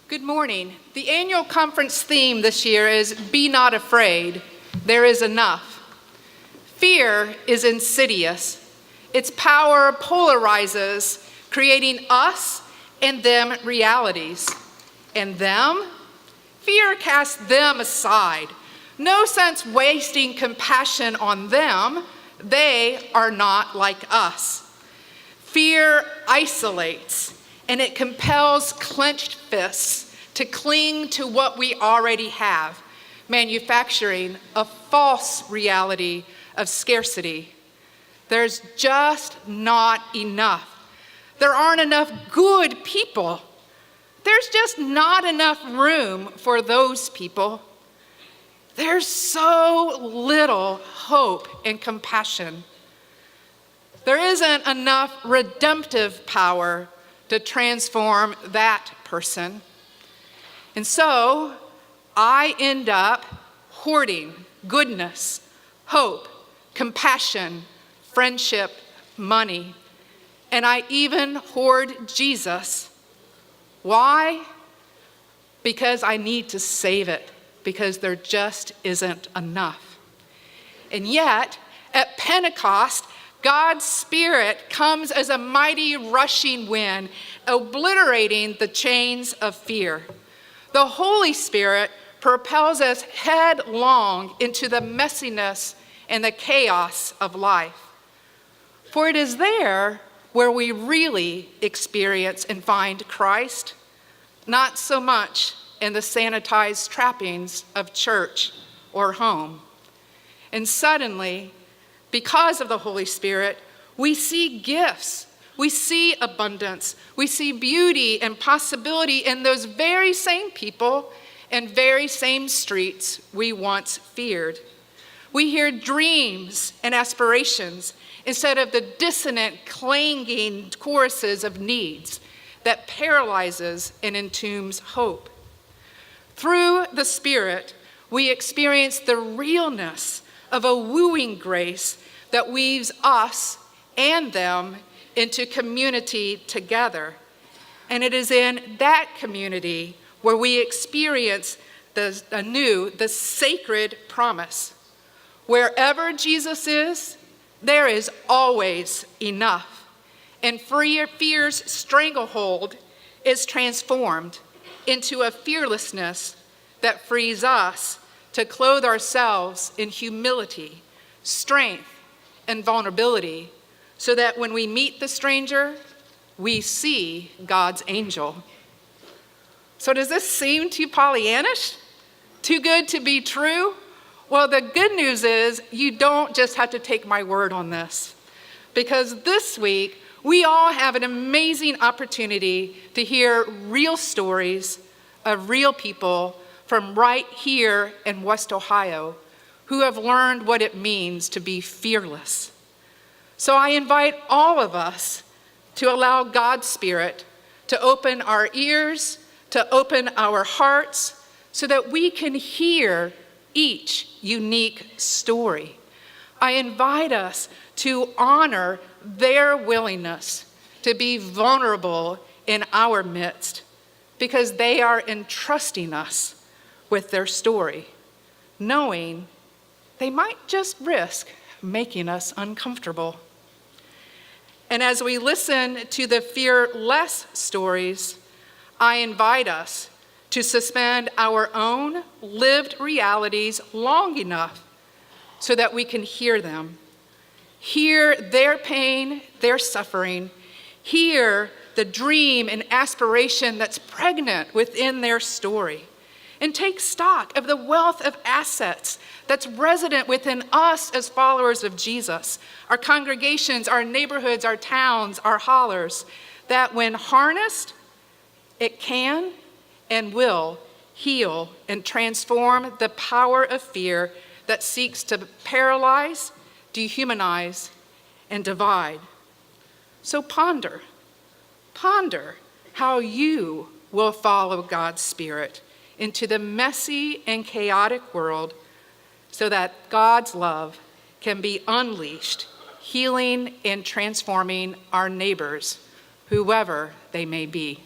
Good morning. The annual conference theme this year is Be Not Afraid, There Is Enough. Fear is insidious. Its power polarizes, creating us and them realities. And them? Fear casts them aside. No sense wasting compassion on them. They are not like us. Fear isolates, and it compels clenched fists to cling to what we already have, manufacturing a false reality of scarcity. There's just not enough. There aren't enough good people. There's just not enough room for those people. There's so little hope and compassion. There isn't enough redemptive power to transform that person. And so I end up hoarding goodness, hope, compassion, friendship, money, and I even hoard Jesus. Why? Because I need to save it, because there just isn't enough. And yet, at Pentecost, God's Spirit comes as a mighty rushing wind, obliterating the chains of fear. The Holy Spirit propels us headlong into the messiness and the chaos of life. For it is there where we really experience and find Christ, not so much in the sanitized trappings of church or home. And suddenly, because of the Holy Spirit, we see gifts, we see abundance, we see beauty and possibility in those very same people and very same streets we once feared. We hear dreams and aspirations instead of the dissonant, clanging choruses of needs that paralyzes and entombs hope. Through the Spirit, we experience the realness of a wooing grace that weaves us and them into community together. And it is in that community where we experience the sacred promise. Wherever Jesus is, there is always enough. And fear's stranglehold is transformed into a fearlessness that frees us to clothe ourselves in humility, strength, and vulnerability, so that when we meet the stranger, we see God's angel. So does this seem too Pollyannish? Too good to be true? Well, the good news is you don't just have to take my word on this, because this week we all have an amazing opportunity to hear real stories of real people from right here in West Ohio who have learned what it means to be fearless. So I invite all of us to allow God's Spirit to open our ears, to open our hearts, so that we can hear each unique story. I invite us to honor their willingness to be vulnerable in our midst, because they are entrusting us with their story, knowing they might just risk making us uncomfortable. And as we listen to the fearless stories, I invite us to suspend our own lived realities long enough so that we can hear them, hear their pain, their suffering, hear the dream and aspiration that's pregnant within their story, and take stock of the wealth of assets that's resident within us as followers of Jesus, our congregations, our neighborhoods, our towns, our hollers, that when harnessed, it can and will heal and transform the power of fear that seeks to paralyze, dehumanize, and divide. So ponder how you will follow God's Spirit into the messy and chaotic world so that God's love can be unleashed, healing and transforming our neighbors, whoever they may be.